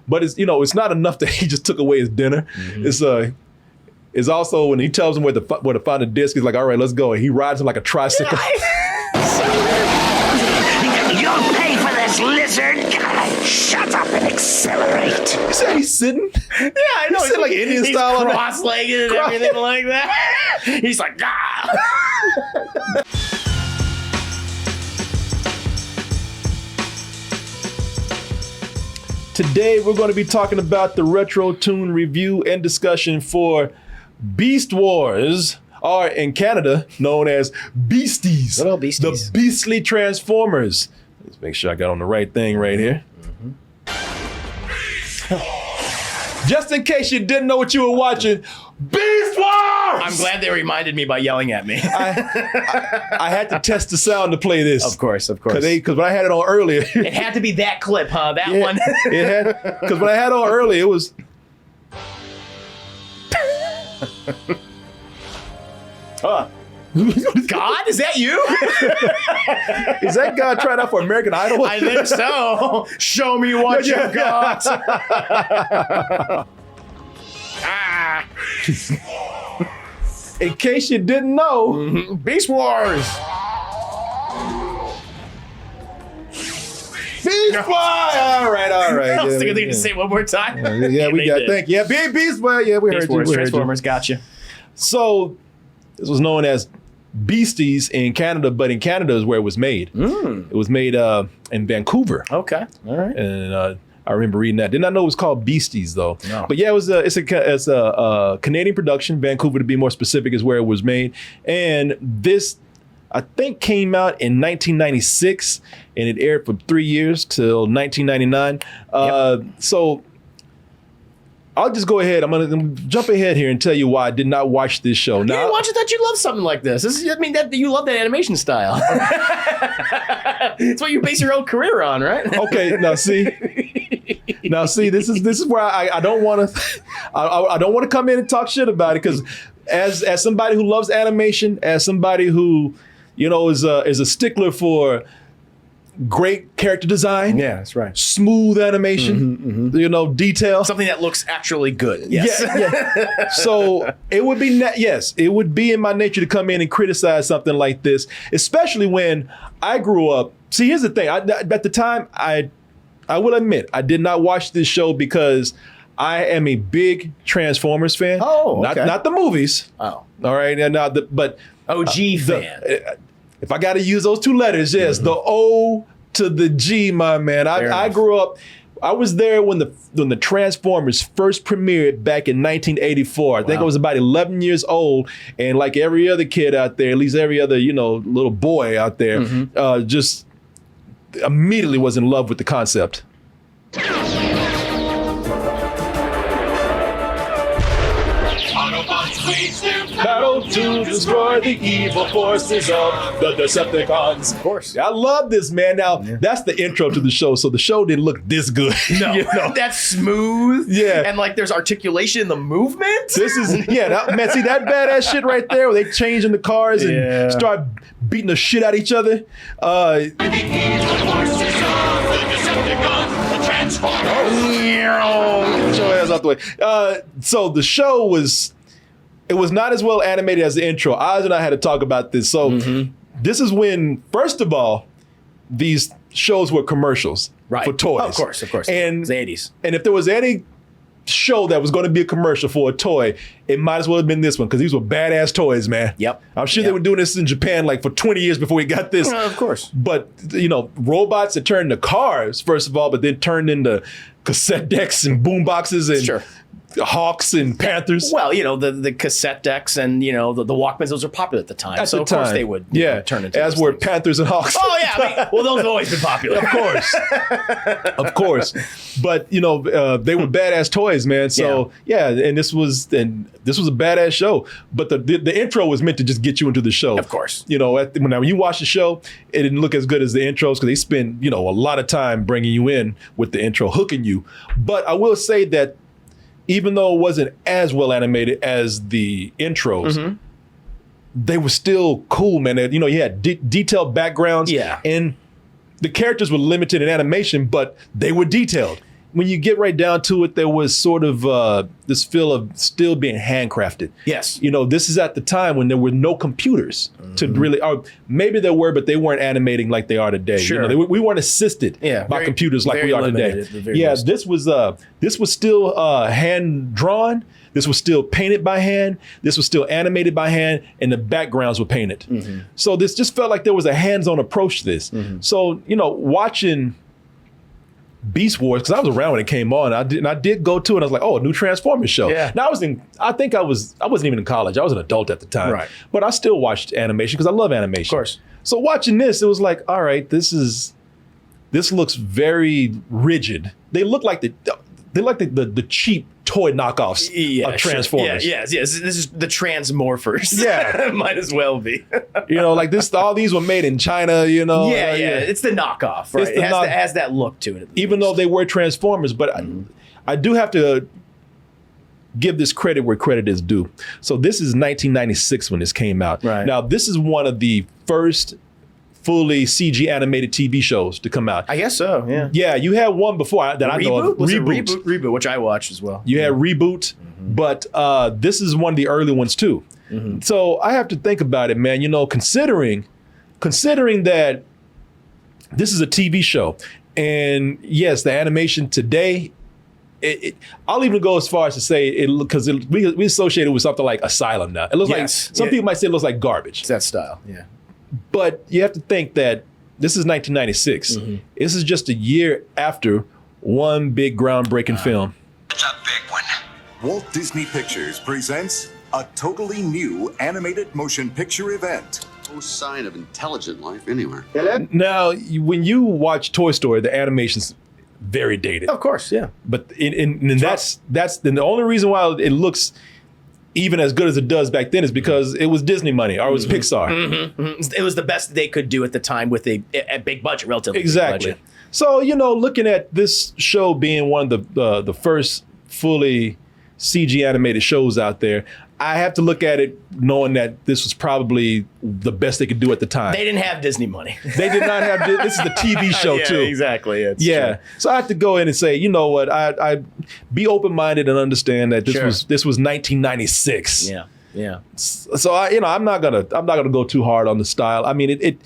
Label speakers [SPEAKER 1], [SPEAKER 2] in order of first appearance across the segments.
[SPEAKER 1] But it's not enough that he just took away his dinner. It's also when he tells him where to find the disc, he's like, all right, let's go. And he rides him like a tricycle.
[SPEAKER 2] You'll pay for this, lizard. Shut up and accelerate.
[SPEAKER 1] You see how he's sitting?
[SPEAKER 3] Yeah, I know.
[SPEAKER 1] He's sitting like Indian style.
[SPEAKER 3] He's cross-legged and everything like that. He's like, ah.
[SPEAKER 1] Today, we're going to be talking about the Retro Toon review and discussion for Beast Wars, or in Canada, known as Beasties.
[SPEAKER 3] What about Beasties?
[SPEAKER 1] The Beastly Transformers. Let's make sure I got on the right thing right here. Just in case you didn't know what you were watching, Beast Wars!
[SPEAKER 3] I'm glad they reminded me by yelling at me.
[SPEAKER 1] I had to test the sound to play this.
[SPEAKER 3] Of course.
[SPEAKER 1] Because when I had it on earlier.
[SPEAKER 3] It had to be that clip, huh? That one.
[SPEAKER 1] Because when I had it on earlier, it was.
[SPEAKER 3] God, is that you?
[SPEAKER 1] Is that God trying out for American Idol?
[SPEAKER 3] I think so. Show me what you got.
[SPEAKER 1] In case you didn't know,
[SPEAKER 3] Beast Wars.
[SPEAKER 1] Beast Wars! All right.
[SPEAKER 3] I was thinking to say it one more time.
[SPEAKER 1] Yeah, we got. Thank you. Yeah, Beast Wars. Yeah, we heard you.
[SPEAKER 3] Transformers, gotcha.
[SPEAKER 1] So this was known as Beasties in Canada, but in Canada is where it was made. It was made in Vancouver.
[SPEAKER 3] Okay, all right.
[SPEAKER 1] And I remember reading that. Did not know it was called Beasties though.
[SPEAKER 3] No.
[SPEAKER 1] But yeah, it's a Canadian production. Vancouver, to be more specific, is where it was made. And this, I think, came out in 1996, and it aired for 3 years till 1999. So I'll just go ahead. I'm gonna jump ahead here and tell you why I did not watch this show.
[SPEAKER 3] You didn't watch it? That you love something like this. You love that animation style. It's what you base your own career on, right?
[SPEAKER 1] Okay, now see, this is where I don't want to, I don't want to come in and talk shit about it, because as somebody who loves animation, as somebody who is a stickler for great character design.
[SPEAKER 3] Yeah, that's right.
[SPEAKER 1] Smooth animation, detail.
[SPEAKER 3] Something that looks actually good. Yes.
[SPEAKER 1] Yeah. So it would be, it would be in my nature to come in and criticize something like this, especially when I grew up. See, here's the thing. At the time, I will admit, I did not watch this show because I am a big Transformers fan.
[SPEAKER 3] Oh, okay.
[SPEAKER 1] Not the movies.
[SPEAKER 3] Oh.
[SPEAKER 1] All right. But
[SPEAKER 3] OG fan.
[SPEAKER 1] If I got to use those two letters, yes, the O to the G, my man. I grew up. I was there when the Transformers first premiered back in 1984. I think I was about 11 years old, and like every other kid out there, at least every other little boy out there, just immediately was in love with the concept. Battle to destroy the evil forces of the Decepticons.
[SPEAKER 3] Of course.
[SPEAKER 1] I love this, man. Now, that's the intro to the show, so the show didn't look this good.
[SPEAKER 3] No, that's smooth.
[SPEAKER 1] Yeah.
[SPEAKER 3] And like there's articulation in the movement.
[SPEAKER 1] This is, man, see that badass shit right there where they change in the cars and start beating the shit out of each other?
[SPEAKER 2] The evil forces of the Decepticons, the Transformers.
[SPEAKER 1] Get your ass out the way. So the show was not as well animated as the intro. Oz and I had to talk about this. So this is when, first of all, these shows were commercials for toys.
[SPEAKER 3] Of course.
[SPEAKER 1] And
[SPEAKER 3] it's the 80s.
[SPEAKER 1] And if there was any show that was going to be a commercial for a toy, it might as well have been this one, because these were badass toys, man.
[SPEAKER 3] Yep.
[SPEAKER 1] I'm sure they were doing this in Japan like for 20 years before we got this.
[SPEAKER 3] Of course.
[SPEAKER 1] But, robots that turned into cars, first of all, but then turned into cassette decks and boom boxes and Hawks and Panthers.
[SPEAKER 3] Well, the cassette decks and, the Walkmans, those are popular at the time. Of course they would turn into
[SPEAKER 1] as
[SPEAKER 3] those
[SPEAKER 1] were
[SPEAKER 3] things.
[SPEAKER 1] Panthers and Hawks.
[SPEAKER 3] Oh, yeah. Those have always been popular.
[SPEAKER 1] Of course. But, they were badass toys, man. So, and this was a badass show. But the intro was meant to just get you into the show.
[SPEAKER 3] Of course.
[SPEAKER 1] When you watch the show, it didn't look as good as the intros, because they spend, a lot of time bringing you in with the intro, hooking you. But I will say that even though it wasn't as well animated as the intros, they were still cool, man. You had detailed backgrounds, and the characters were limited in animation, but they were detailed. when you get right down to it, there was sort of this feel of still being handcrafted.
[SPEAKER 3] Yes.
[SPEAKER 1] You know, this is at the time when there were no computers to really, or maybe there were, but they weren't animating like they are today.
[SPEAKER 3] Sure.
[SPEAKER 1] You know, we weren't assisted by computers like we are today. Yeah, this was still hand drawn. This was still painted by hand. This was still animated by hand, and the backgrounds were painted. So this just felt like there was a hands-on approach to this. So, you know, watching Beast Wars, because I was around when it came on. I did go to it. And I was like, oh, a new Transformers show.
[SPEAKER 3] Yeah.
[SPEAKER 1] Now I wasn't even in college. I was an adult at the time.
[SPEAKER 3] Right.
[SPEAKER 1] But I still watched animation because I love animation.
[SPEAKER 3] Of course.
[SPEAKER 1] So watching this, it was like, all right, this looks very rigid. They look like the cheap toy knockoffs of Transformers.
[SPEAKER 3] Sure. Yes. This is the Transmorphers.
[SPEAKER 1] Yeah.
[SPEAKER 3] Might as well be.
[SPEAKER 1] You know, like this, all these were made in China, you know.
[SPEAKER 3] Yeah. It's the knockoff, right? It has that look to it.
[SPEAKER 1] Even though they were Transformers, but I do have to give this credit where credit is due. So this is 1996 when this came out.
[SPEAKER 3] Right.
[SPEAKER 1] Now, this is one of the first fully CG animated TV shows to come out.
[SPEAKER 3] I guess so, yeah.
[SPEAKER 1] Yeah, you had one before that I know of.
[SPEAKER 3] Was it Reboot, which I watched as well.
[SPEAKER 1] You had Reboot, but this is one of the early ones too. So I have to think about it, man. You know, considering that this is a TV show, and yes, the animation today, I'll even go as far as to say because we associate it with something like Asylum now. It looks like some people might say it looks like garbage.
[SPEAKER 3] It's that style, yeah.
[SPEAKER 1] But you have to think that this is 1996. This is just a year after one big groundbreaking film.
[SPEAKER 2] It's a big one.
[SPEAKER 4] Walt Disney Pictures presents a totally new animated motion picture event.
[SPEAKER 5] No sign of intelligent life anywhere.
[SPEAKER 1] Now, when you watch Toy Story, the animation's very dated.
[SPEAKER 3] Of course, yeah.
[SPEAKER 1] But that's the only reason why it looks even as good as it does back then is because it was Disney money or it was Pixar.
[SPEAKER 3] It was the best they could do at the time with a big budget, relatively
[SPEAKER 1] exactly.
[SPEAKER 3] big budget.
[SPEAKER 1] So, you know, looking at this show being one of the first fully CG animated shows out there, I have to look at it knowing that this was probably the best they could do at the time.
[SPEAKER 3] They didn't have Disney money.
[SPEAKER 1] They did not have this is the TV show too.
[SPEAKER 3] Exactly.
[SPEAKER 1] Yeah. True. So I have to go in and say, you know what, I be open-minded and understand that this was 1996.
[SPEAKER 3] Yeah.
[SPEAKER 1] So I'm not gonna go too hard on the style. I mean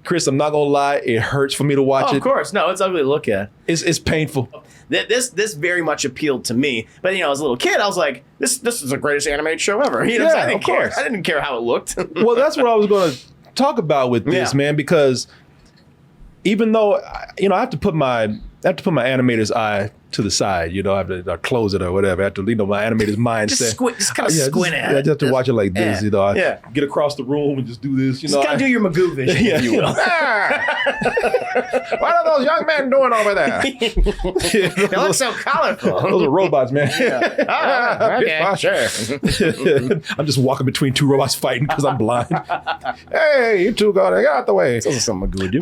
[SPEAKER 1] Chris, I'm not gonna lie, it hurts for me to watch it.
[SPEAKER 3] Of course. No, it's ugly to look at.
[SPEAKER 1] It's painful.
[SPEAKER 3] This very much appealed to me, but as a little kid, I was like, this is the greatest animated show ever. I didn't care. I didn't care how it looked.
[SPEAKER 1] Well, that's what I was going to talk about with this, man, because even though I have to put my animator's eye to the side, I have to close it or whatever. I have to, my animator's mind
[SPEAKER 3] just kind of squint at it.
[SPEAKER 1] I just have to watch it like this, I get across the room and just do this,
[SPEAKER 3] Just kind of do your Magoo vision, if you will.
[SPEAKER 1] What are those young men doing over there?
[SPEAKER 3] They look so colorful.
[SPEAKER 1] Those are robots, man.
[SPEAKER 3] Okay, sure.
[SPEAKER 1] I'm just walking between two robots fighting because I'm blind. Hey, you two gotta get out the way.
[SPEAKER 3] Those are some Magoo do.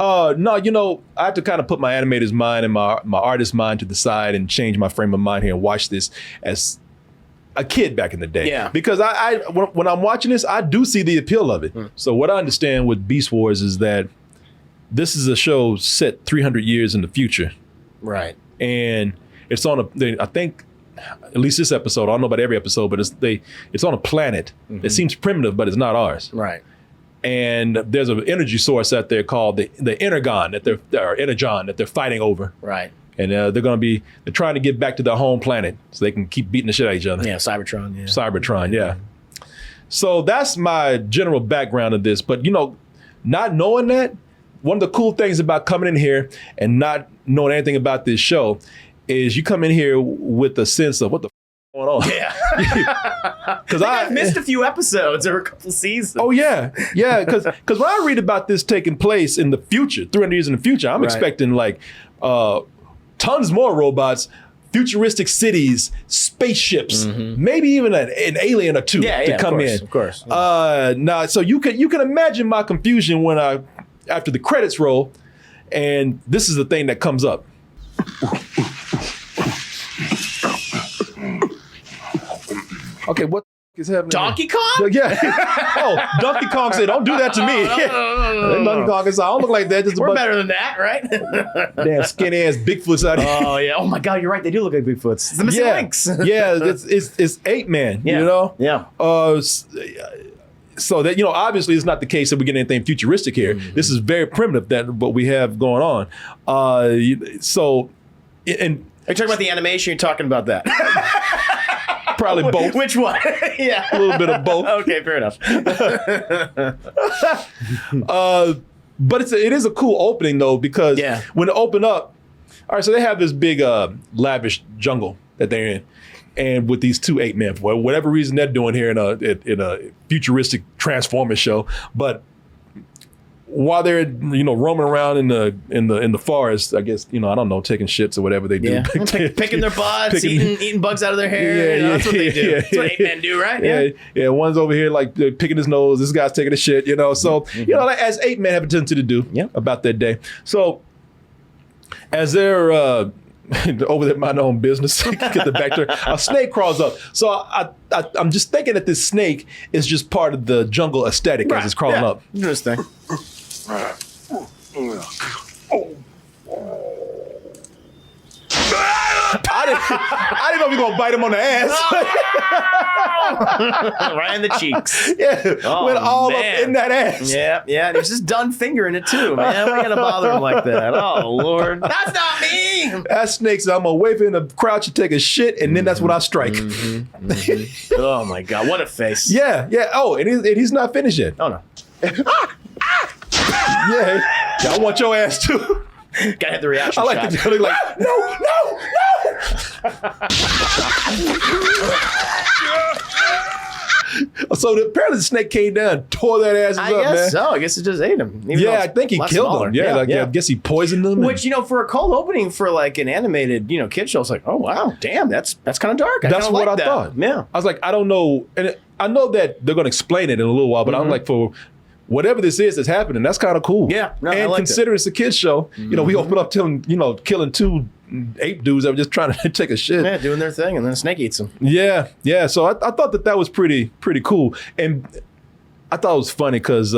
[SPEAKER 1] No, I have to kind of put my animator's mind and my artist's mind to the side and change my frame of mind here and watch this as a kid back in the day.
[SPEAKER 3] Yeah.
[SPEAKER 1] Because when I'm watching this, I do see the appeal of it. So what I understand with Beast Wars is that this is a show set 300 years in the future.
[SPEAKER 3] Right.
[SPEAKER 1] And it's on I think, at least this episode, I don't know about every episode, but it's on a planet that seems primitive, but it's not ours.
[SPEAKER 3] Right.
[SPEAKER 1] And there's an energy source out there called the Energon Energon that they're fighting over.
[SPEAKER 3] Right.
[SPEAKER 1] And they're trying to get back to their home planet so they can keep beating the shit out of each other.
[SPEAKER 3] Yeah, Cybertron. Yeah.
[SPEAKER 1] Cybertron, yeah. So that's my general background of this. But, not knowing that, one of the cool things about coming in here and not knowing anything about this show is you come in here with a sense of what the f going on.
[SPEAKER 3] Yeah. Because I missed a few episodes or a couple seasons.
[SPEAKER 1] Oh, yeah. Yeah, because when I read about this taking place in the future, 300 years in the future, I'm expecting tons more robots, futuristic cities, spaceships, maybe even an alien or two to come in.
[SPEAKER 3] Of course.
[SPEAKER 1] Now, so you can imagine my confusion when after the credits roll, and this is the thing that comes up. Okay, what is happening?
[SPEAKER 3] Donkey Kong?
[SPEAKER 1] Yeah. Oh, Donkey Kong said, "Don't do that to me." Donkey Kong said, "I don't look like that." Just
[SPEAKER 3] We're better than that, right?
[SPEAKER 1] damn skinny ass Bigfoots out here.
[SPEAKER 3] Oh yeah. Oh my God, you're right. They do look like Bigfoots. It's the missing links.
[SPEAKER 1] Yeah, it's Ape Man.
[SPEAKER 3] Yeah.
[SPEAKER 1] You know.
[SPEAKER 3] Yeah.
[SPEAKER 1] So that obviously it's not the case that we get anything futuristic here. This is very primitive that what we have going on. So, and
[SPEAKER 3] Are you talking about the animation? You're talking about that.
[SPEAKER 1] probably both.
[SPEAKER 3] Which one? Yeah.
[SPEAKER 1] A little bit of both.
[SPEAKER 3] Okay, fair enough.
[SPEAKER 1] But it is a cool opening though, because when it open up, all right, so they have this big lavish jungle that they're in, and with these two ape men for whatever reason they're doing here in a futuristic Transformers show, but while they're roaming around in the forest, I guess I don't know, taking shits or whatever they do,
[SPEAKER 3] picking their butts, eating bugs out of their hair. That's what they do. That's what ape men do, right?
[SPEAKER 1] Yeah. One's over here like picking his nose. This guy's taking a shit. So like, as ape men have a tendency to do about their day. So as they're over there minding their own business, get the back there, a snake crawls up. So I'm just thinking that this snake is just part of the jungle aesthetic as it's crawling up.
[SPEAKER 3] Interesting.
[SPEAKER 1] I didn't know we were gonna bite him on the ass.
[SPEAKER 3] Right in the cheeks.
[SPEAKER 1] Yeah, went all up in that ass.
[SPEAKER 3] Yeah. And he's just done fingering it too, man. We gotta bother him like that. Oh Lord, that's not me.
[SPEAKER 1] That snake said, "I'm gonna wait for him to crouch and take a shit, and then that's when I strike."
[SPEAKER 3] Oh my God, what a face.
[SPEAKER 1] Yeah. Oh, and he's not finished yet.
[SPEAKER 3] Oh no.
[SPEAKER 1] Yeah, I want your ass too.
[SPEAKER 3] Gotta have the reaction
[SPEAKER 1] I like
[SPEAKER 3] shot.
[SPEAKER 1] the like, no. So apparently the snake came down, tore that ass up, man.
[SPEAKER 3] I guess so. I guess it just ate him.
[SPEAKER 1] I think he killed him. Yeah, I guess he poisoned him.
[SPEAKER 3] Which, for a cold opening for like an animated, kid show, it's like, oh wow, damn, that's kind of dark.
[SPEAKER 1] That's what I thought.
[SPEAKER 3] Yeah.
[SPEAKER 1] I was like, I don't know, and I know that they're gonna explain it in a little while, but I'm like, for whatever this is that's happening, that's kind of cool.
[SPEAKER 3] Yeah, no,
[SPEAKER 1] and considering it's a kids show, we open up to them, killing two ape dudes that were just trying to take a shit.
[SPEAKER 3] Yeah, doing their thing, and then a snake eats them.
[SPEAKER 1] Yeah. So I thought that was pretty cool, and I thought it was funny because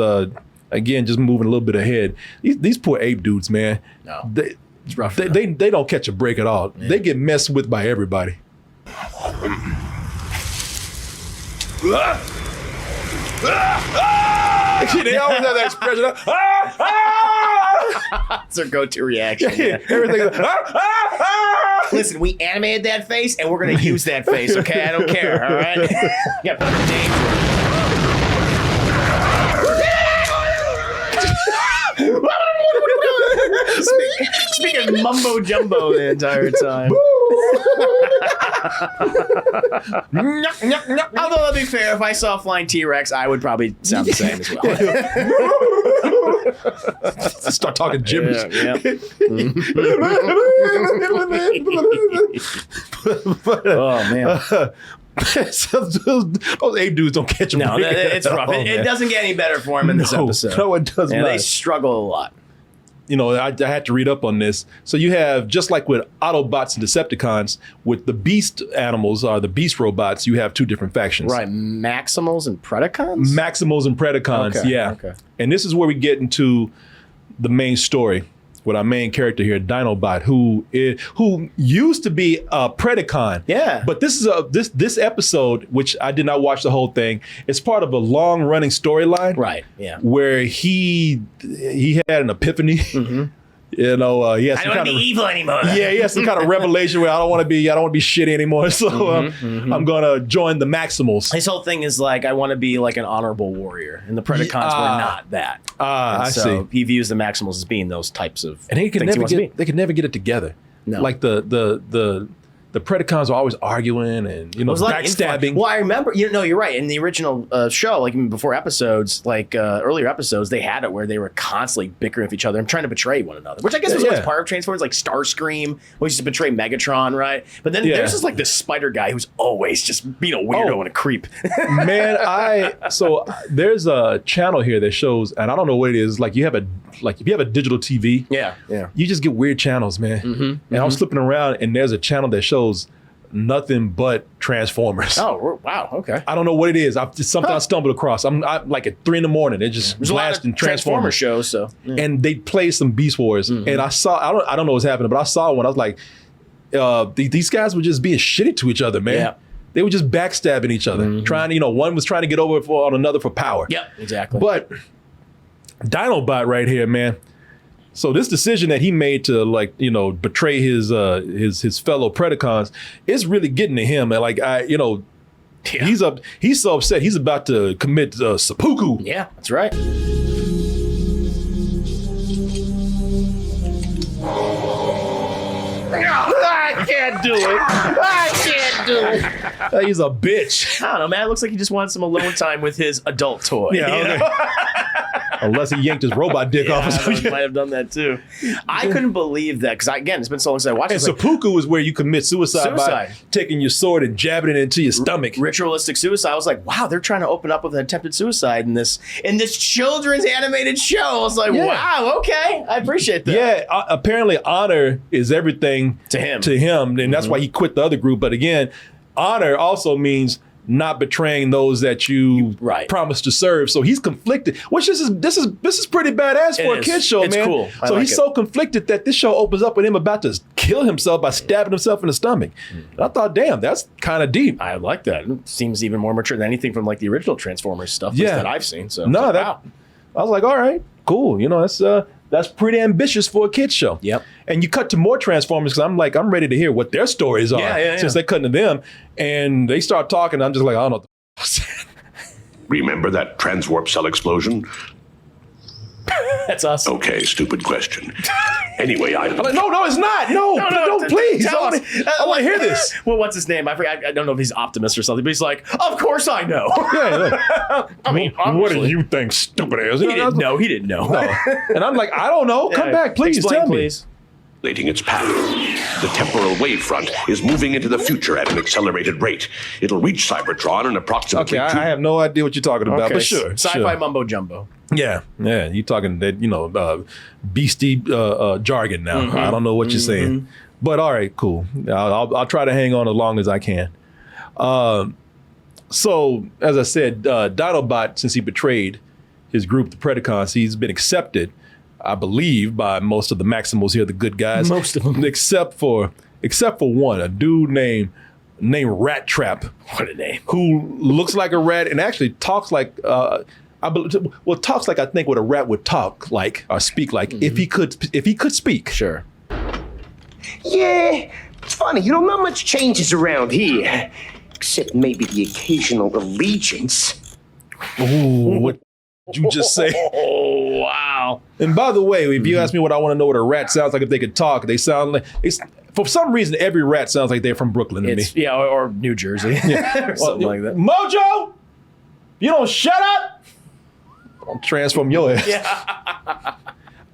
[SPEAKER 1] again, just moving a little bit ahead, these poor ape dudes, man.
[SPEAKER 3] No,
[SPEAKER 1] it's rough. They don't catch a break at all. Yeah. They get messed with by everybody. They always have that expression.
[SPEAKER 3] That's their go-to reaction.
[SPEAKER 1] Yeah. Everything.
[SPEAKER 3] Listen, we animated that face, and we're gonna use that face. Okay, I don't care. All right. Yeah, Speaking mumbo jumbo the entire time. Although, to be fair, if I saw a flying T-Rex, I would probably sound the same as well.
[SPEAKER 1] Start talking gibberish.
[SPEAKER 3] Oh man.
[SPEAKER 1] Those ape dudes don't catch them.
[SPEAKER 3] No, it's rough. It doesn't get any better for him in this episode.
[SPEAKER 1] No, it does not.
[SPEAKER 3] They struggle a lot.
[SPEAKER 1] I had to read up on this. So you have, just like with Autobots and Decepticons, with the beast animals, the beast robots, you have two different factions.
[SPEAKER 3] Right, Maximals and Predacons?
[SPEAKER 1] Maximals and Predacons,
[SPEAKER 3] okay,
[SPEAKER 1] yeah.
[SPEAKER 3] Okay.
[SPEAKER 1] And this is where we get into the main story with our main character here, Dinobot, who used to be a Predacon.
[SPEAKER 3] Yeah.
[SPEAKER 1] But this is this episode, which I did not watch the whole thing, it's part of a long running storyline.
[SPEAKER 3] Right. Yeah.
[SPEAKER 1] Where he had an epiphany. Mm-hmm. He has some
[SPEAKER 3] I don't want to be evil anymore.
[SPEAKER 1] Yeah, he has some kind of revelation where I don't want to be shitty anymore. So I'm gonna join the Maximals.
[SPEAKER 3] His whole thing is like, I want to be like an honorable warrior, and the Predacons were not that.
[SPEAKER 1] I see.
[SPEAKER 3] He views the Maximals as being those types of.
[SPEAKER 1] And they could never get it together.
[SPEAKER 3] No.
[SPEAKER 1] Like the Predacons are always arguing and backstabbing.
[SPEAKER 3] Well, I remember. You're right. In the original show, like even before episodes, like earlier episodes, they had it where they were constantly bickering with each other and trying to betray one another. Which I guess was always part of Transformers, like Starscream, which used to betray Megatron, right? But then there's just like this spider guy who's always just being a weirdo and a creep.
[SPEAKER 1] Man, so there's a channel here that shows, and I don't know what it is. Like if you have a digital TV,
[SPEAKER 3] yeah,
[SPEAKER 1] you just get weird channels, man. And I was flipping around, and there's a channel that shows nothing but Transformers.
[SPEAKER 3] Oh, wow. Okay.
[SPEAKER 1] I don't know what it is. It's something I stumbled across. I'm like at 3 a.m. It just
[SPEAKER 3] There's a lot
[SPEAKER 1] blasting
[SPEAKER 3] of Transformer
[SPEAKER 1] Transformers
[SPEAKER 3] shows, so. Yeah.
[SPEAKER 1] and they play some Beast Wars. And I don't know what's happening, but I saw one. I was like, these guys were just being shitty to each other, man.
[SPEAKER 3] Yeah.
[SPEAKER 1] They were just backstabbing each other, trying to, one was trying to get over on another for power.
[SPEAKER 3] Yep, exactly.
[SPEAKER 1] But Dinobot right here, man. So this decision that he made to betray his fellow Predacons is really getting to him. And he's so upset he's about to commit seppuku.
[SPEAKER 3] Yeah, that's right. I can't do it. I can't do it.
[SPEAKER 1] He's a bitch.
[SPEAKER 3] I don't know, man. It looks like he just wants some alone time with his adult toy.
[SPEAKER 1] Yeah,
[SPEAKER 3] you
[SPEAKER 1] okay.
[SPEAKER 3] know?
[SPEAKER 1] Unless he yanked his robot dick off or
[SPEAKER 3] I
[SPEAKER 1] something.
[SPEAKER 3] might have done that too. I couldn't believe that because again, it's been so long since I watched
[SPEAKER 1] And
[SPEAKER 3] it.
[SPEAKER 1] seppuku is where you commit suicide by
[SPEAKER 3] Suicide.
[SPEAKER 1] taking your sword and jabbing it into your stomach.
[SPEAKER 3] Ritualistic suicide. I was like, wow, they're trying to open up with an attempted suicide in this children's animated show. I was like,
[SPEAKER 1] Yeah.
[SPEAKER 3] wow, okay, I appreciate that.
[SPEAKER 1] Yeah, apparently honor is everything
[SPEAKER 3] To him.
[SPEAKER 1] and that's why he quit the other group. But again, honor also means not betraying those that you
[SPEAKER 3] Right.
[SPEAKER 1] promised to serve. So he's conflicted, which this is pretty badass for
[SPEAKER 3] It
[SPEAKER 1] a
[SPEAKER 3] is.
[SPEAKER 1] kid show,
[SPEAKER 3] It's
[SPEAKER 1] man.
[SPEAKER 3] cool. I
[SPEAKER 1] So
[SPEAKER 3] like
[SPEAKER 1] he's
[SPEAKER 3] it.
[SPEAKER 1] so conflicted that this show opens up with him about to kill himself by stabbing himself in the stomach. And I thought, damn, that's kind of deep.
[SPEAKER 3] I like that. It seems even more mature than anything from like the original Transformers stuff
[SPEAKER 1] Yeah.
[SPEAKER 3] that I've seen. So
[SPEAKER 1] No,
[SPEAKER 3] like,
[SPEAKER 1] that
[SPEAKER 3] wow.
[SPEAKER 1] I was like, all right, cool. That's pretty ambitious for a kid's show.
[SPEAKER 3] Yep.
[SPEAKER 1] And you cut to more Transformers because I'm ready to hear what their stories are.
[SPEAKER 3] Yeah.
[SPEAKER 1] Since they're cutting to them, and they start talking, I'm just like, I don't know.
[SPEAKER 2] Remember that transwarp cell explosion?
[SPEAKER 3] That's us.
[SPEAKER 2] Okay, stupid question. Anyway,
[SPEAKER 1] I'm like, no, it's not. No, don't, please.
[SPEAKER 3] tell
[SPEAKER 1] I want to hear this.
[SPEAKER 3] Well, what's his name? I forget. I don't know if he's Optimus or something, but he's like, of course I know.
[SPEAKER 1] Yeah, like,
[SPEAKER 3] I mean,
[SPEAKER 1] what do
[SPEAKER 3] obviously.
[SPEAKER 1] you think, stupid ass?
[SPEAKER 3] He didn't know. He didn't know.
[SPEAKER 1] No. And I'm like, I don't know. Come
[SPEAKER 3] Yeah,
[SPEAKER 1] back, please.
[SPEAKER 3] explain,
[SPEAKER 1] Tell me.
[SPEAKER 3] please.
[SPEAKER 2] its path. The temporal wavefront is moving into the future at an accelerated rate. It'll reach Cybertron in approximately
[SPEAKER 1] Okay, I have no idea what you're talking about, but sure.
[SPEAKER 3] Sci-fi
[SPEAKER 1] sure.
[SPEAKER 3] mumbo jumbo.
[SPEAKER 1] Yeah. You talking that beastie jargon now. I don't know what you're saying, but all right, cool. I'll try to hang on as long as I can. So as I said, Dinobot, since he betrayed his group, the Predacons, he's been accepted, I believe, by most of the Maximals here, the good guys.
[SPEAKER 3] Most of them.
[SPEAKER 1] except for one, a dude named Rat Trap.
[SPEAKER 3] What a name.
[SPEAKER 1] Who looks like a rat and actually talks like talks like I think what a rat would talk like or speak like if he could speak.
[SPEAKER 3] Sure.
[SPEAKER 6] Yeah, it's funny. Not much changes around here. Except maybe the occasional allegiance.
[SPEAKER 1] Ooh, what did you just say?
[SPEAKER 3] Oh, wow.
[SPEAKER 1] And by the way, if you ask me what I want to know what a rat sounds like if they could talk, they sound like for some reason every rat sounds like they're from Brooklyn to me.
[SPEAKER 3] Yeah, or New Jersey. or something like that.
[SPEAKER 1] Mojo, you don't shut up. I'll transform your ass.
[SPEAKER 3] Yeah.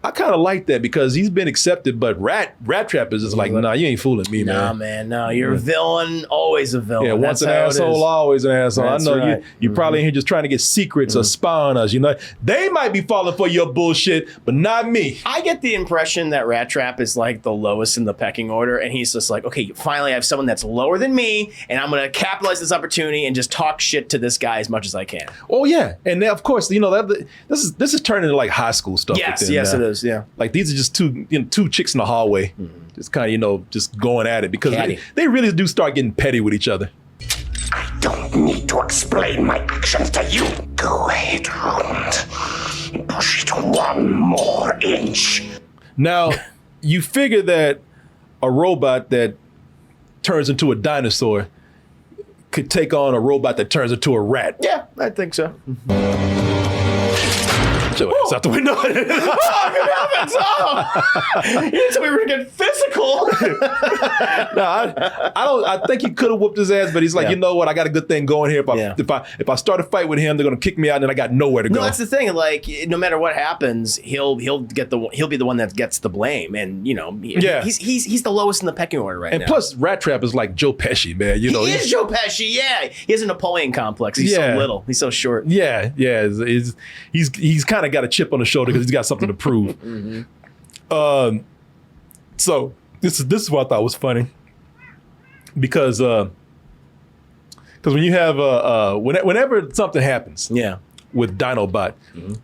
[SPEAKER 1] I kind of like that because he's been accepted, but Rat Trap is just like, nah, you ain't fooling me,
[SPEAKER 3] Nah,
[SPEAKER 1] man.
[SPEAKER 3] man, no. You're a villain, always a villain.
[SPEAKER 1] Yeah, once
[SPEAKER 3] That's
[SPEAKER 1] an
[SPEAKER 3] how it
[SPEAKER 1] asshole,
[SPEAKER 3] is.
[SPEAKER 1] always an asshole.
[SPEAKER 3] That's
[SPEAKER 1] I know
[SPEAKER 3] right.
[SPEAKER 1] you probably in here just trying to get secrets or spy on us. They might be falling for your bullshit, but not me.
[SPEAKER 3] I get the impression that Rat Trap is like the lowest in the pecking order, and he's just like, okay, finally I have someone that's lower than me, and I'm going to capitalize this opportunity and just talk shit to this guy as much as I can.
[SPEAKER 1] Oh yeah, and then, of course, this is turning into like high school stuff.
[SPEAKER 3] Yes,
[SPEAKER 1] with them
[SPEAKER 3] yes,
[SPEAKER 1] now.
[SPEAKER 3] it is, yeah.
[SPEAKER 1] Like these are just two chicks in the hallway, just kind of just going at it because
[SPEAKER 3] Catty.
[SPEAKER 1] they really do start getting petty with each other.
[SPEAKER 6] I don't need to explain my actions to you. Go ahead, Roland. Push it 1 more inch.
[SPEAKER 1] Now, you figure that a robot that turns into a dinosaur could take on a robot that turns into a rat.
[SPEAKER 3] Yeah, I think so.
[SPEAKER 1] Your ass out the window.
[SPEAKER 3] Oh, good heavens! Oh! You didn't tell me we were going to get physical.
[SPEAKER 1] I think he could have whooped his ass, but he's like,
[SPEAKER 3] Yeah.
[SPEAKER 1] you know what? I got a good thing going here. If I start a fight with him, they're gonna kick me out, and then I got nowhere to go.
[SPEAKER 3] No, that's the thing. Like, no matter what happens, he'll be the one that gets the blame, and
[SPEAKER 1] Yeah.
[SPEAKER 3] he's the lowest in the pecking order right
[SPEAKER 1] And
[SPEAKER 3] now.
[SPEAKER 1] plus, Rat Trap is like Joe Pesci, man.
[SPEAKER 3] he is Joe Pesci. Yeah, he has a Napoleon complex. He's so little. He's so short.
[SPEAKER 1] Yeah. He's kind of got a chip on the shoulder because he's got something to prove. So this is what I thought was funny. because when you have whenever something happens, with Dinobot,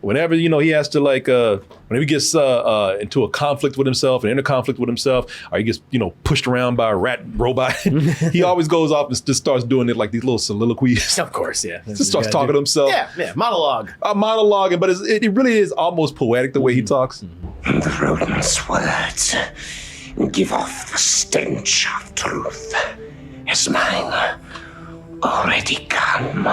[SPEAKER 1] whenever he has to whenever he gets into a conflict with himself, an inner conflict with himself, or he gets pushed around by a rat robot, he always goes off and just starts doing it like these little soliloquies.
[SPEAKER 3] Of course, yeah.
[SPEAKER 1] Just starts talking to himself.
[SPEAKER 3] Yeah, monologue.
[SPEAKER 1] Monologuing, but it really is almost poetic the way he talks.
[SPEAKER 6] The rodent's words give off the stench of truth. Is mine already come?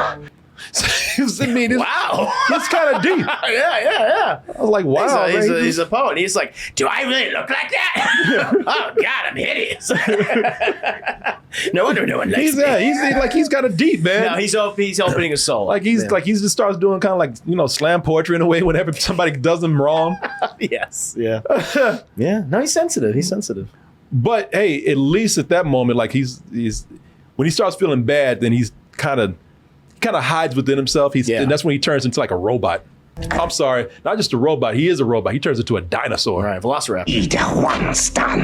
[SPEAKER 1] I mean,
[SPEAKER 3] Wow.
[SPEAKER 1] It's kind of deep.
[SPEAKER 3] Yeah.
[SPEAKER 1] I was like, wow.
[SPEAKER 3] He's a poet. He's like, do I really look like that? Oh God, I'm hideous. No wonder no one likes me.
[SPEAKER 1] He's got a deep, man.
[SPEAKER 3] No, he's opening his soul.
[SPEAKER 1] He just starts doing kind of slam poetry in a way whenever somebody does him wrong.
[SPEAKER 3] Yes. Yeah. Yeah. No, he's sensitive.
[SPEAKER 1] But hey, at least at that moment, he's when he starts feeling bad, then he's kind of hides within himself. And that's when he turns into like a robot. I'm sorry, not just a robot. He is a robot. He turns into a dinosaur.
[SPEAKER 3] Right, Velociraptor.
[SPEAKER 6] Either once done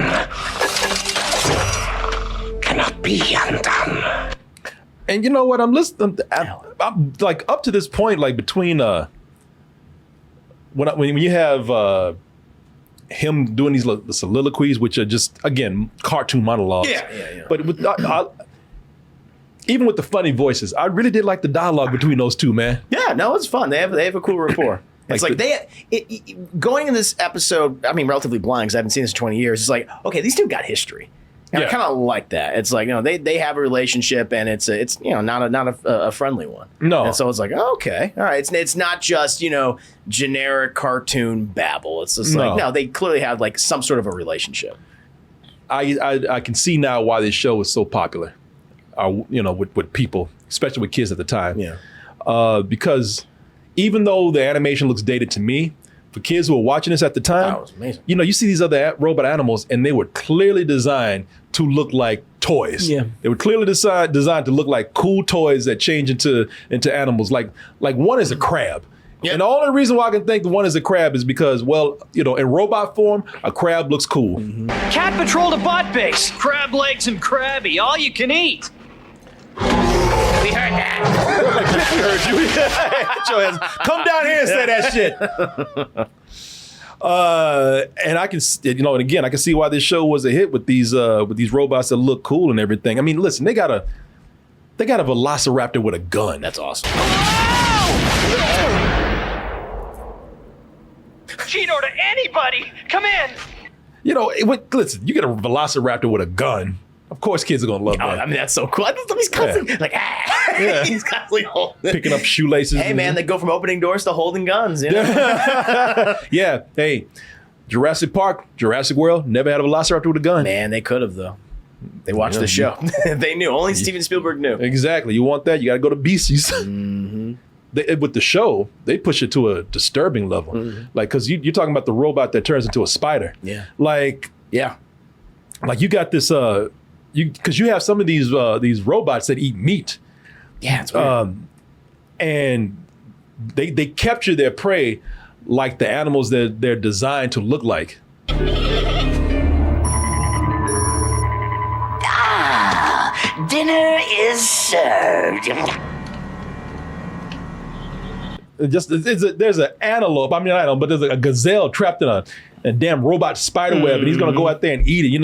[SPEAKER 6] cannot be undone.
[SPEAKER 1] And you know what? I'm listening. I'm like up to this point, like between when you have him doing these soliloquies, which are just again cartoon monologues.
[SPEAKER 3] Yeah.
[SPEAKER 1] But even with the funny voices, I really did like the dialogue between those two, man.
[SPEAKER 3] Yeah, no, it's fun. They have a cool rapport. It's going in this episode, I mean, relatively blind because I haven't seen this in 20 years. It's like, okay, these two got history. And I kind of like that. It's like, they have a relationship and it's not a friendly one.
[SPEAKER 1] No.
[SPEAKER 3] And so it's like, okay, all right. It's not just, generic cartoon babble. It's just they clearly have like some sort of a relationship.
[SPEAKER 1] I can see now why this show was so popular. With people, especially with kids at the time. Yeah. Because even though the animation looks dated to me, for kids who were watching this at the time,
[SPEAKER 3] that was amazing.
[SPEAKER 1] You see these other robot animals, and they were clearly designed to look like toys. Yeah. They were clearly designed to look like cool toys that change into animals. Like one is a crab. Yep. And the only reason why I can think the one is a crab is because, in robot form, a crab looks cool. Mm-hmm.
[SPEAKER 7] Cat Patrol to bot base. Crab legs and crabby. All you can eat.
[SPEAKER 3] We heard that.
[SPEAKER 1] We heard you. Get your ass. Come down here and say that shit. And I can, and again, I can see why this show was a hit with these robots that look cool and everything. I mean, listen, they got a Velociraptor with a gun.
[SPEAKER 3] That's awesome.
[SPEAKER 7] Cheeto to anybody, come in.
[SPEAKER 1] Listen, you get a Velociraptor with a gun. Of course, kids are gonna love that.
[SPEAKER 3] I mean, that's so cool. He's constantly he's constantly
[SPEAKER 1] picking up shoelaces.
[SPEAKER 3] Hey, man, they go from opening doors to holding guns. Yeah.
[SPEAKER 1] Hey, Jurassic Park, Jurassic World, never had a Velociraptor with a gun.
[SPEAKER 3] Man, they could have though. They watched the show. They knew. Only Steven Spielberg knew.
[SPEAKER 1] Exactly. You want that? You got to go to Beasties. Mm-hmm. With the show, they push it to a disturbing level. Mm-hmm. Because you're talking about the robot that turns into a spider.
[SPEAKER 3] Yeah.
[SPEAKER 1] Like you got this. Because you have some of these robots that eat meat.
[SPEAKER 3] Yeah, it's weird.
[SPEAKER 1] And they capture their prey like the animals that they're designed to look like.
[SPEAKER 6] Dinner is served.
[SPEAKER 1] There's an antelope. I mean, I don't know, but there's a gazelle trapped in a damn robot spider web, and he's gonna go out there and eat it.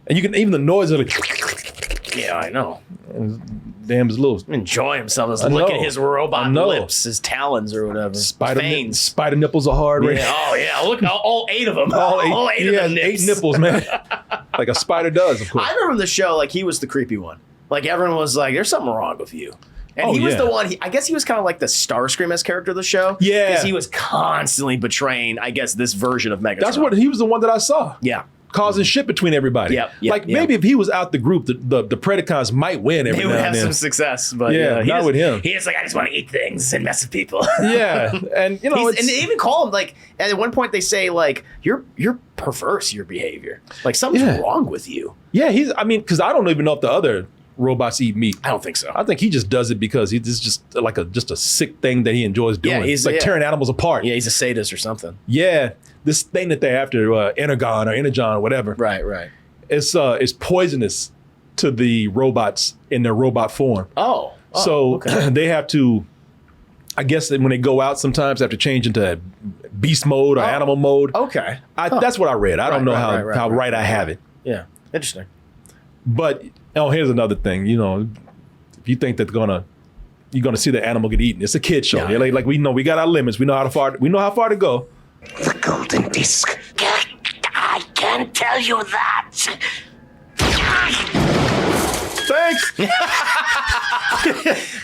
[SPEAKER 1] And you can even the noise of it.
[SPEAKER 3] Yeah, I know.
[SPEAKER 1] Damn, his little
[SPEAKER 3] enjoy himself. Just look at his robot lips, his talons or whatever.
[SPEAKER 1] Spider nipples are hard, right?
[SPEAKER 3] Oh yeah, look, all 8 of them.
[SPEAKER 1] All eight of them. Nips. 8 nipples, man. Like a spider does, of course.
[SPEAKER 3] I remember the show. Like he was the creepy one. Like everyone was like, "There's something wrong with you." And he was the one, I guess he was kind of like the Starscream-esque character of the show. Yeah. Because he was constantly betraying, I guess, this version of Megatron.
[SPEAKER 1] He was the one that I saw.
[SPEAKER 3] Yeah.
[SPEAKER 1] Causing shit between everybody. Maybe if he was out the group, the Predacons might win every now and then.
[SPEAKER 3] They would have some success, but
[SPEAKER 1] not with him.
[SPEAKER 3] He's like, I just want to eat things and mess with people.
[SPEAKER 1] Yeah. And and
[SPEAKER 3] they even call him like, and at one point they say like, you're perverse, your behavior. Like something's wrong with you.
[SPEAKER 1] Yeah, because I don't even know if the other robots eat meat.
[SPEAKER 3] I don't think so.
[SPEAKER 1] I think he just does it because it's just like a sick thing that he enjoys doing. Yeah, he's like tearing animals apart.
[SPEAKER 3] Yeah, he's a sadist or something.
[SPEAKER 1] Yeah, this thing that they're after, Energon or Energon or whatever.
[SPEAKER 3] Right.
[SPEAKER 1] It's poisonous to the robots in their robot form. So
[SPEAKER 3] okay.
[SPEAKER 1] they have to, I guess when they go out sometimes they have to change into beast mode or animal mode.
[SPEAKER 3] Okay.
[SPEAKER 1] That's what I read. I don't know how right I have it.
[SPEAKER 3] Yeah. Interesting.
[SPEAKER 1] But here's another thing. You know, if you think that you're gonna see the animal get eaten, it's a kid show.
[SPEAKER 3] Yeah.
[SPEAKER 1] Like we know we got our limits. We know how far to go.
[SPEAKER 6] The golden disc. I can't tell you that.
[SPEAKER 1] Thanks.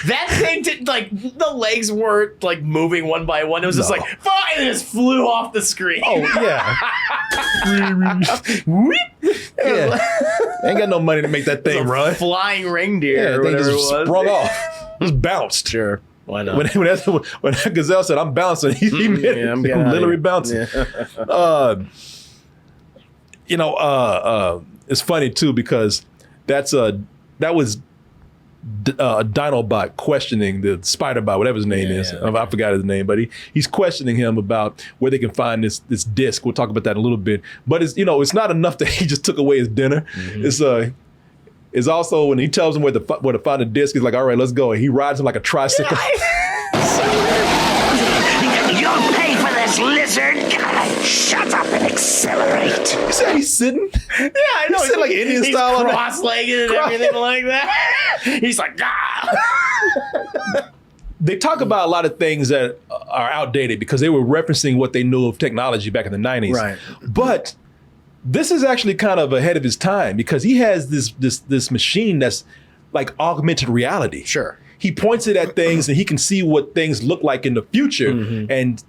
[SPEAKER 3] That thing did, like, the legs weren't like moving one by one. It was just like, fine, and it just flew off the screen.
[SPEAKER 1] Oh yeah. Yeah. Ain't got no money to make that thing run.
[SPEAKER 3] Flying reindeer.
[SPEAKER 1] Yeah,
[SPEAKER 3] Or
[SPEAKER 1] they
[SPEAKER 3] whatever
[SPEAKER 1] just
[SPEAKER 3] it was.
[SPEAKER 1] sprung off. Just bounced.
[SPEAKER 3] Sure. Why not?
[SPEAKER 1] When that gazelle said, "I'm bouncing," he meant
[SPEAKER 3] I'm
[SPEAKER 1] literally bouncing.
[SPEAKER 3] Yeah.
[SPEAKER 1] It's funny too because that was Dinobot questioning the Spider-Bot, whatever his name is.
[SPEAKER 3] Yeah.
[SPEAKER 1] I forgot his name, but he's questioning him about where they can find this disc. We'll talk about that in a little bit. But it's not enough that he just took away his dinner.
[SPEAKER 3] Mm-hmm.
[SPEAKER 1] It's also when he tells him where to find the disc, he's like, all right, let's go. And he rides him like a tricycle.
[SPEAKER 6] You'll pay for this, lizard. Shut up and accelerate.
[SPEAKER 1] You see how he's sitting?
[SPEAKER 3] Yeah, I know.
[SPEAKER 1] He's sitting like Indian style on that.
[SPEAKER 3] Cross-legged and everything like that. He's like,
[SPEAKER 1] They talk about a lot of things that are outdated because they were referencing what they knew of technology back in the 90s.
[SPEAKER 3] Right.
[SPEAKER 1] But this is actually kind of ahead of his time because he has this machine that's like augmented reality.
[SPEAKER 3] Sure.
[SPEAKER 1] He points it at things and he can see what things look like in the future.
[SPEAKER 3] Mm-hmm.
[SPEAKER 1] And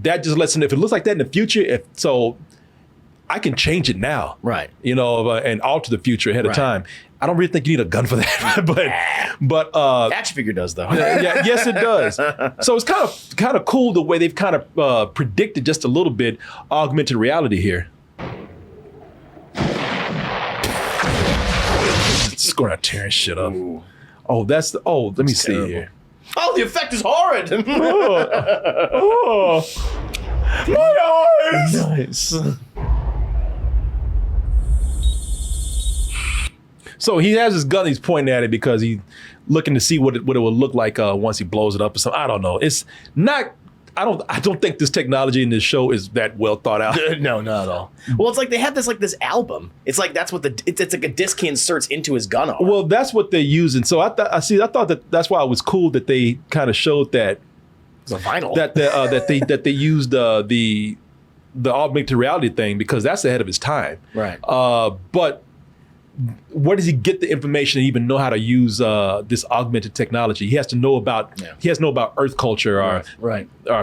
[SPEAKER 1] that just lets him, if it looks like that in the future, so I can change it now.
[SPEAKER 3] Right.
[SPEAKER 1] And alter the future ahead of
[SPEAKER 3] Right.
[SPEAKER 1] time. I don't really think you need a gun for that. but
[SPEAKER 3] action figure does though.
[SPEAKER 1] yeah, yes, it does. So it's kind of cool the way they've kind of predicted just a little bit augmented reality here. It's going to tear shit up. Ooh. Oh, let me see
[SPEAKER 3] terrible.
[SPEAKER 1] here.
[SPEAKER 3] Oh, the effect is horrid.
[SPEAKER 1] My eyes. Nice. So he has his gun. He's pointing at it because he's looking to see what it will look like once he blows it up or something. I don't know. It's not. I don't think this technology in this show is that well thought out.
[SPEAKER 3] No, not at all. Well, it's like they have this album. It's like that's what it's like a disc he inserts into his gun arm.
[SPEAKER 1] Well, that's what they're using. So I thought that's why it was cool that they kind of showed that
[SPEAKER 3] It's a vinyl.
[SPEAKER 1] that they used the augmented reality thing because that's ahead of his time.
[SPEAKER 3] Right.
[SPEAKER 1] But where does he get the information and even know how to use this augmented technology? He has to know about Earth culture or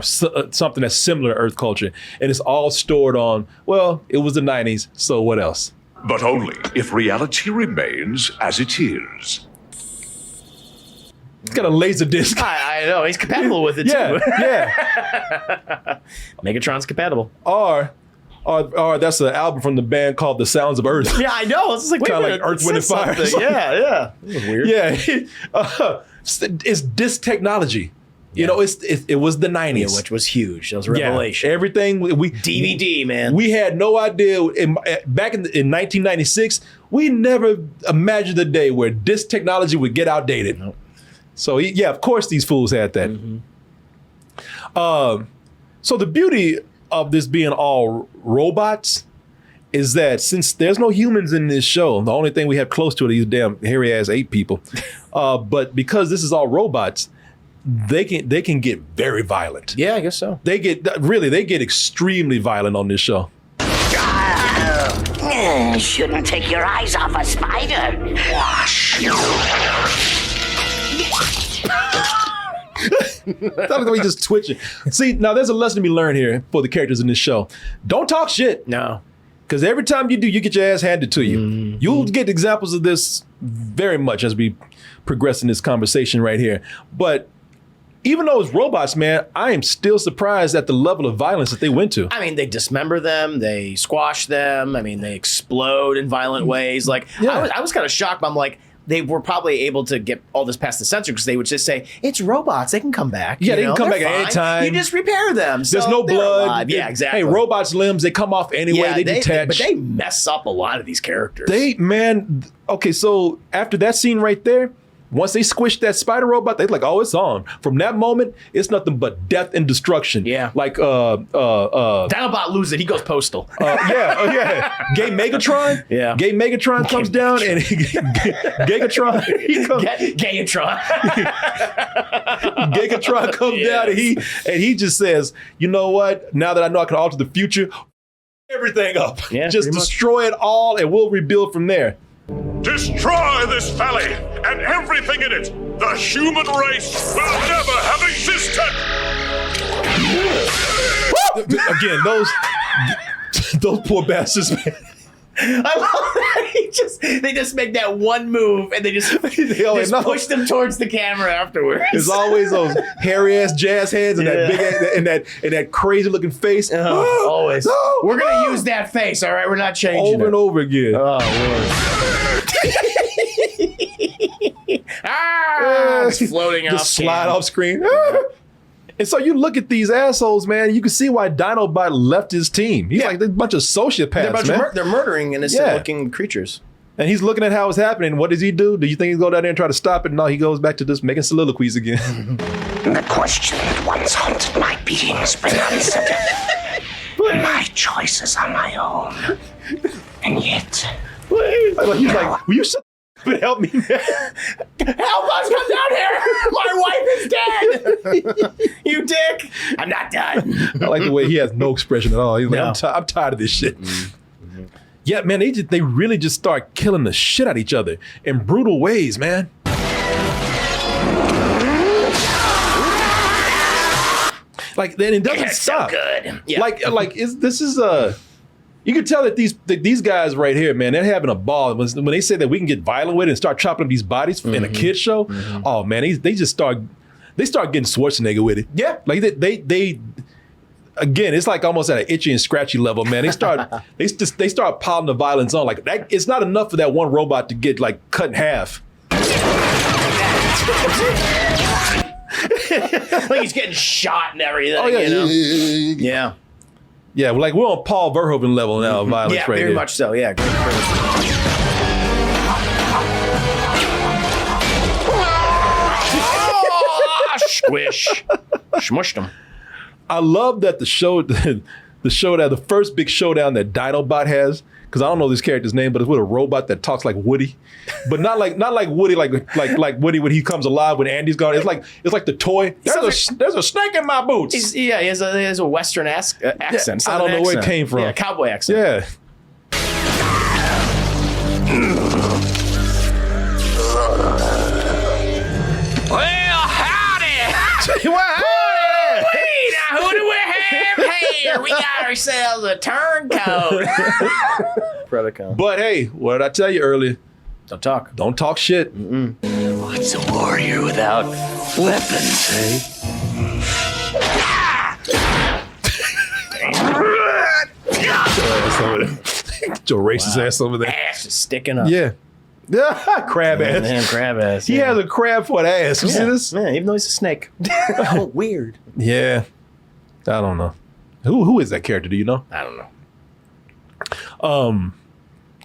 [SPEAKER 1] something that's similar to Earth culture, and it's all stored on. Well, it was the 90s, so what else?
[SPEAKER 2] But only if reality remains as it is.
[SPEAKER 1] It's got a laser disc.
[SPEAKER 3] I know he's compatible with it too.
[SPEAKER 1] Yeah.
[SPEAKER 3] Megatron's compatible.
[SPEAKER 1] Or that's an album from the band called The Sounds of Earth.
[SPEAKER 3] Yeah, I know. It's just like
[SPEAKER 1] kind of like Earth, Wind, and Fire.
[SPEAKER 3] Yeah. It was weird.
[SPEAKER 1] Yeah. It's disc technology.
[SPEAKER 3] Yeah.
[SPEAKER 1] It was the 90s.
[SPEAKER 3] Yeah, which was huge. That was a revelation.
[SPEAKER 1] Yeah, everything
[SPEAKER 3] DVD, man.
[SPEAKER 1] We had no idea back in 1996. We never imagined a day where disc technology would get outdated.
[SPEAKER 3] Nope.
[SPEAKER 1] So of course these fools had that.
[SPEAKER 3] Mm-hmm.
[SPEAKER 1] So the beauty of this being all robots is that since there's no humans in this show, the only thing we have close to it are these damn hairy ass ape people. But because this is all robots, they can get very violent.
[SPEAKER 3] Yeah, I guess so.
[SPEAKER 1] They get extremely violent on this show.
[SPEAKER 6] Shouldn't take your eyes off a spider.
[SPEAKER 1] That was just twitching. See, now there's a lesson to be learned here for the characters in this show. Don't talk shit.
[SPEAKER 3] No.
[SPEAKER 1] Because every time you do, you get your ass handed to you.
[SPEAKER 3] Mm-hmm.
[SPEAKER 1] You'll get examples of this very much as we progress in this conversation right here. But even though it's robots, man, I am still surprised at the level of violence that they went to.
[SPEAKER 3] I mean, they dismember them, they squash them. I mean, they explode in violent ways. Like,
[SPEAKER 1] Yeah.
[SPEAKER 3] I was kind of shocked, but I'm like, they were probably able to get all this past the censor because they would just say, it's robots, they can come back.
[SPEAKER 1] Yeah, they
[SPEAKER 3] you
[SPEAKER 1] can come
[SPEAKER 3] they're
[SPEAKER 1] back at any
[SPEAKER 3] fine.
[SPEAKER 1] time.
[SPEAKER 3] You just repair them. So
[SPEAKER 1] There's no
[SPEAKER 3] they're
[SPEAKER 1] blood.
[SPEAKER 3] alive. Yeah, exactly.
[SPEAKER 1] Hey, robots' limbs, they come off anyway. They detach.
[SPEAKER 3] But they mess up a lot of these characters.
[SPEAKER 1] Okay, so after that scene right there, once they squished that spider robot, they're like, oh, it's on. From that moment, it's nothing but death and destruction.
[SPEAKER 3] Yeah.
[SPEAKER 1] Like,
[SPEAKER 3] Dinobot loses it. He goes postal.
[SPEAKER 1] yeah. Gay Megatron.
[SPEAKER 3] Yeah.
[SPEAKER 1] Gay Megatron comes down and Gigatron.
[SPEAKER 3] Gayatron.
[SPEAKER 1] Gigatron comes down and he just says, you know what? Now that I know I can alter the future, everything up.
[SPEAKER 3] Yeah,
[SPEAKER 1] just
[SPEAKER 3] pretty much.
[SPEAKER 1] destroy it all and we'll rebuild from there.
[SPEAKER 8] Destroy this valley and everything in it. The human race will never have existed.
[SPEAKER 1] Again, those poor bastards, man.
[SPEAKER 3] I love that. They just make that one move and they just push them towards the camera afterwards.
[SPEAKER 1] There's always those hairy ass jazz hands and that big ass, and that crazy looking face.
[SPEAKER 3] Always.
[SPEAKER 1] No,
[SPEAKER 3] We're gonna use that face, all right? We're not changing
[SPEAKER 1] over and over again.
[SPEAKER 3] Oh, Lord. It's floating off.
[SPEAKER 1] Just slide off screen. And so you look at these assholes, man. You can see why Dinobot left his team. He's like a bunch of sociopaths,
[SPEAKER 3] They're murdering innocent-looking creatures.
[SPEAKER 1] And he's looking at how it's happening. What does he do? Do you think he'll go down there and try to stop it? No, he goes back to just making soliloquies again.
[SPEAKER 6] The question that once haunted my being's been answered. My choices are my own. And yet...
[SPEAKER 1] He's like, will you shut up and help me, man?
[SPEAKER 3] Help us, come down here! My wife is dead! You dick! I'm not done.
[SPEAKER 1] I like the way he has no expression at all. He's like, I'm tired of this shit. Yeah, man, they really just start killing the shit out of each other in brutal ways, man. Like, then it doesn't stop.
[SPEAKER 3] So good. Yeah.
[SPEAKER 1] You can tell that these guys right here, man, they're having a ball. When they say that we can get violent with it and start chopping up these bodies in a kid's show, oh man, they start getting Schwarzenegger with it. Yeah, like they again, it's like almost at an itchy and scratchy level, man. They start piling the violence on like that. It's not enough for that one robot to get like cut in half.
[SPEAKER 3] Like he's getting shot and everything.
[SPEAKER 1] Oh yeah,
[SPEAKER 3] you know? Yeah.
[SPEAKER 1] Yeah, like we're on Paul Verhoeven level now of violence right
[SPEAKER 3] very
[SPEAKER 1] here.
[SPEAKER 3] much so. Yeah. Squish. Smushed him.
[SPEAKER 1] I love that the first big showdown that Dinobot has, because I don't know this character's name, but it's with a robot that talks like Woody, but not like Woody, like Woody when he comes alive when Andy's gone. It's like the toy. There's a snake in my boots.
[SPEAKER 3] He has a Western accent.
[SPEAKER 1] Yeah, I don't know where it came from.
[SPEAKER 3] Yeah, cowboy accent.
[SPEAKER 1] Yeah.
[SPEAKER 3] Well, howdy. Now, who do we have here? We got ourselves a turncoat. Predacon.
[SPEAKER 1] But hey, what did I tell you earlier?
[SPEAKER 3] Don't talk.
[SPEAKER 1] Don't talk shit.
[SPEAKER 7] What's a warrior without weapons, eh?
[SPEAKER 1] Joe racist ass over there.
[SPEAKER 3] Ass is sticking up.
[SPEAKER 1] Yeah. Crab ass.
[SPEAKER 3] Man, crab ass.
[SPEAKER 1] He has a crab for an ass. You see this?
[SPEAKER 3] Yeah, even though he's a snake. Oh, weird.
[SPEAKER 1] Yeah. I don't know. Who is that character? Do you know?
[SPEAKER 3] I don't know.
[SPEAKER 1] Of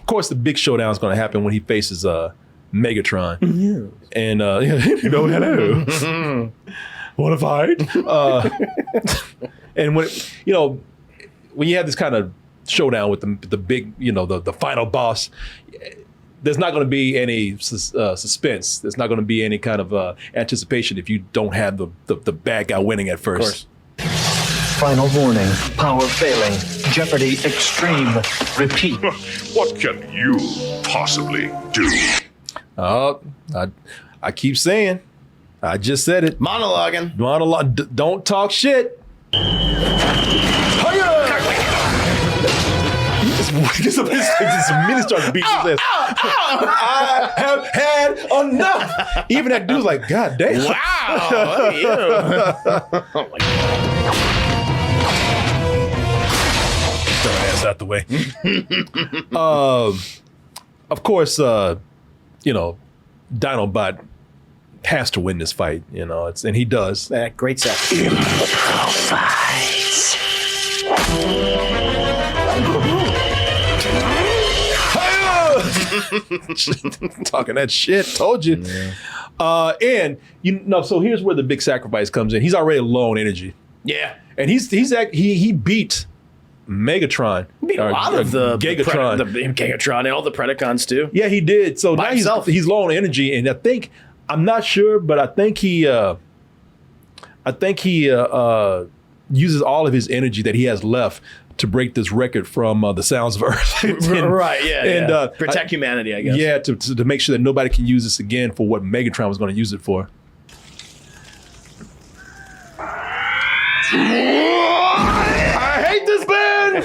[SPEAKER 1] course, the big showdown is going to happen when he faces Megatron.
[SPEAKER 3] Yeah.
[SPEAKER 1] And hello. Want to fight? And when you have this kind of showdown with the big, the final boss, there's not going to be any suspense. There's not going to be any kind of anticipation if you don't have the bad guy winning at first.
[SPEAKER 3] Of course.
[SPEAKER 9] Final warning. Power failing. Jeopardy extreme. Repeat.
[SPEAKER 8] What can you possibly do?
[SPEAKER 1] Oh, I keep saying. I just said it.
[SPEAKER 3] Monologuing.
[SPEAKER 1] Don't talk shit. Just immediately starts beating his ass. I have had enough. Even that dude's like, God damn.
[SPEAKER 3] Wow. Oh my God.
[SPEAKER 1] Throw her ass out the way. Of course, Dinobot has to win this fight, you know. And he does.
[SPEAKER 3] Great set.
[SPEAKER 1] Talking that shit, told you. Yeah. And so here's where the big sacrifice comes in. He's already low on energy.
[SPEAKER 3] Yeah,
[SPEAKER 1] and he beat Megatron.
[SPEAKER 3] He beat a lot of the
[SPEAKER 1] Gigatron,
[SPEAKER 3] the Gigatron, and all the Predacons too.
[SPEAKER 1] Yeah, he did. So now he's low on energy, and I'm not sure, but I think he uses all of his energy that he has left to break this record from the Sounds of Earth.
[SPEAKER 3] Right, yeah.
[SPEAKER 1] And
[SPEAKER 3] protect humanity, I guess.
[SPEAKER 1] Yeah, to make sure that nobody can use this again for what Megatron was going to use it for. I hate this band.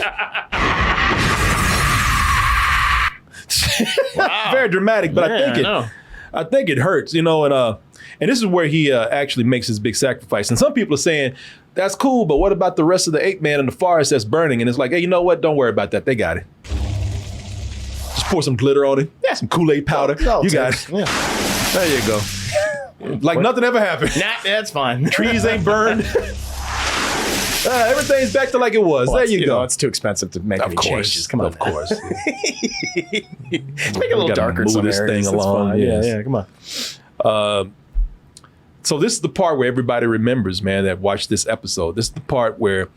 [SPEAKER 1] Wow. Very dramatic, but I think it hurts, you know, and this is where he actually makes his big sacrifice. And some people are saying, that's cool, but what about the rest of the ape man in the forest that's burning? And it's like, hey, you know what? Don't worry about that. They got it. Just pour some glitter on it. Yeah. Some Kool-Aid powder. You got it. Yeah. There you go. Like nothing ever happened.
[SPEAKER 3] Nah, that's fine.
[SPEAKER 1] Trees ain't burned. Everything's back to like it was. There you go.
[SPEAKER 3] It's too expensive to make any changes. Come on.
[SPEAKER 1] Of course.
[SPEAKER 3] Make it a little darker.
[SPEAKER 1] Move this thing along.
[SPEAKER 3] Yeah, come on.
[SPEAKER 1] So this is the part where everybody remembers, man, that watched this episode. This is the part where,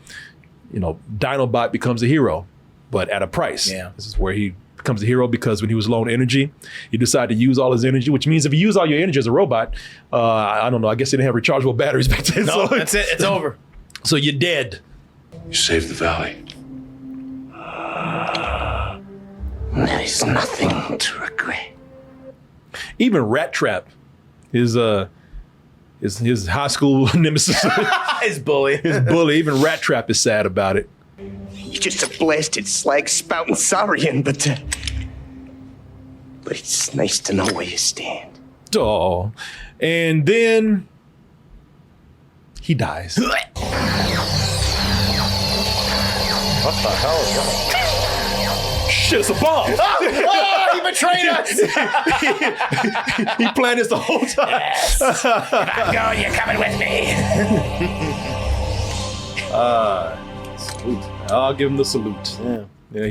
[SPEAKER 1] you know, Dinobot becomes a hero, but at a price.
[SPEAKER 3] Yeah.
[SPEAKER 1] This is where he becomes a hero because when he was low on energy, he decided to use all his energy, which means if you use all your energy as a robot, I don't know, I guess they didn't have rechargeable batteries back then.
[SPEAKER 3] No, that's it. It's over.
[SPEAKER 1] So you're dead.
[SPEAKER 2] You saved the valley.
[SPEAKER 6] There is nothing to regret.
[SPEAKER 1] Even Rat Trap, his high school nemesis,
[SPEAKER 3] his bully.
[SPEAKER 1] Even Rat Trap is sad about it.
[SPEAKER 6] You're just a blasted slag spouting saurian, but it's nice to know where you stand.
[SPEAKER 1] Oh, and then he dies.
[SPEAKER 10] What the hell is that?
[SPEAKER 1] Shit, it's a bomb.
[SPEAKER 3] Oh, he betrayed us.
[SPEAKER 1] He planned this the whole time.
[SPEAKER 6] Yes. If I'm going, you're coming with me.
[SPEAKER 1] Salute. I'll give him the salute. Yeah,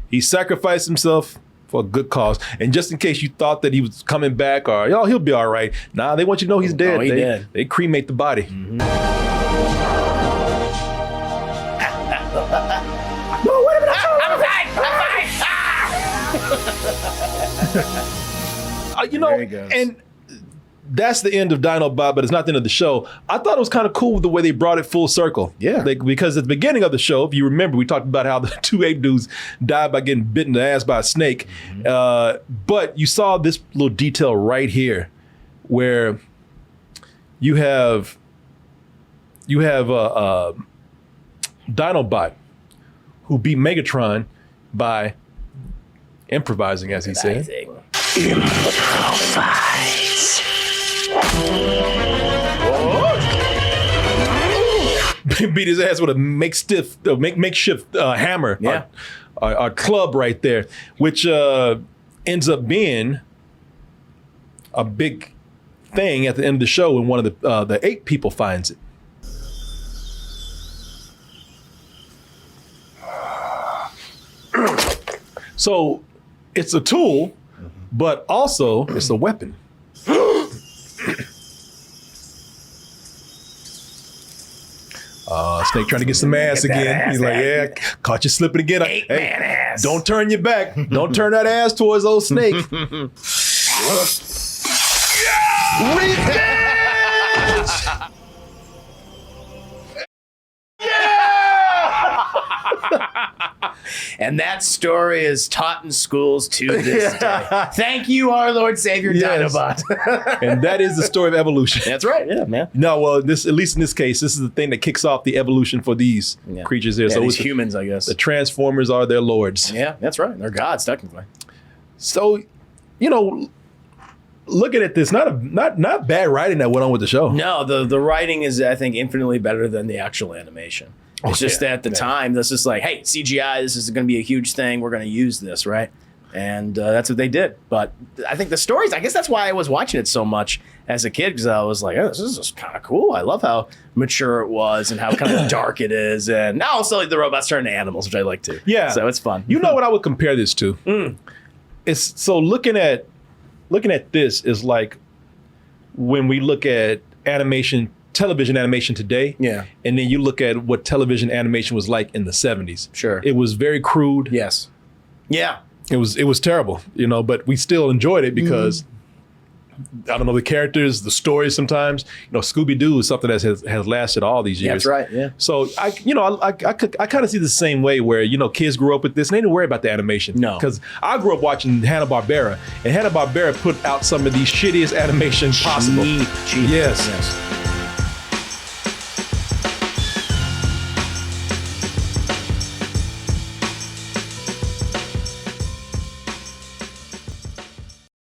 [SPEAKER 1] he sacrificed himself for a good cause. And just in case you thought that he was coming back or, he'll be all right. Nah, they want you to know he's dead.
[SPEAKER 3] He's dead.
[SPEAKER 1] They cremate the body.
[SPEAKER 3] Mm-hmm.
[SPEAKER 6] No, wait a minute. I'm fine.
[SPEAKER 1] You know, and that's the end of Dinobot, but it's not the end of the show. I thought it was kind of cool the way they brought it full circle.
[SPEAKER 3] Yeah.
[SPEAKER 1] Because at the beginning of the show, if you remember, we talked about how the two ape dudes died by getting bitten in the ass by a snake. Mm-hmm. But you saw this little detail right here where you have Dinobot who beat Megatron by improvising, as he said.
[SPEAKER 6] Improvise.
[SPEAKER 1] Beat his ass with a makeshift hammer, a club right there, which ends up being a big thing at the end of the show when one of the ape people finds it. So it's a tool, but also it's a weapon. Snake trying to get some ass again. He's like, yeah, caught you slipping again. Hey, don't turn your back. Don't turn that ass towards old Snake. Revenge!
[SPEAKER 3] And that story is taught in schools to this day. Thank you, our Lord Savior, Dinobot.
[SPEAKER 1] And that is the story of evolution.
[SPEAKER 3] That's right. Yeah, man.
[SPEAKER 1] No, well, at least in this case, this is the thing that kicks off the evolution for these creatures here.
[SPEAKER 3] Yeah,
[SPEAKER 1] so
[SPEAKER 3] these humans, I guess.
[SPEAKER 1] The Transformers are their lords.
[SPEAKER 3] Yeah, that's right. They're gods, technically.
[SPEAKER 1] So, looking at this, not bad writing that went on with the show.
[SPEAKER 3] No, the writing is, I think, infinitely better than the actual animation. It's just that at the time, this is like, hey, CGI, this is going to be a huge thing. We're going to use this, right? And that's what they did. But I think the stories, I guess that's why I was watching it so much as a kid, because I was like, oh, this is just kind of cool. I love how mature it was and how kind of dark it is. And now also the robots turn into animals, which I like too.
[SPEAKER 1] Yeah.
[SPEAKER 3] So it's fun.
[SPEAKER 1] You know what I would compare this to? It's so looking at this is like when we look at animation, television animation today.
[SPEAKER 3] Yeah.
[SPEAKER 1] And then you look at what television animation was like in the 70s.
[SPEAKER 3] Sure.
[SPEAKER 1] It was very crude.
[SPEAKER 3] Yes. Yeah.
[SPEAKER 1] It was terrible, but we still enjoyed it because I don't know, the characters, the stories sometimes, Scooby-Doo is something that has lasted all these years.
[SPEAKER 3] That's right, yeah.
[SPEAKER 1] So I kind of see the same way where, kids grew up with this and they didn't worry about the animation.
[SPEAKER 3] No.
[SPEAKER 1] Because I grew up watching Hanna-Barbera and Hanna-Barbera put out some of the shittiest animation possible.
[SPEAKER 3] Cheap.
[SPEAKER 1] Yes.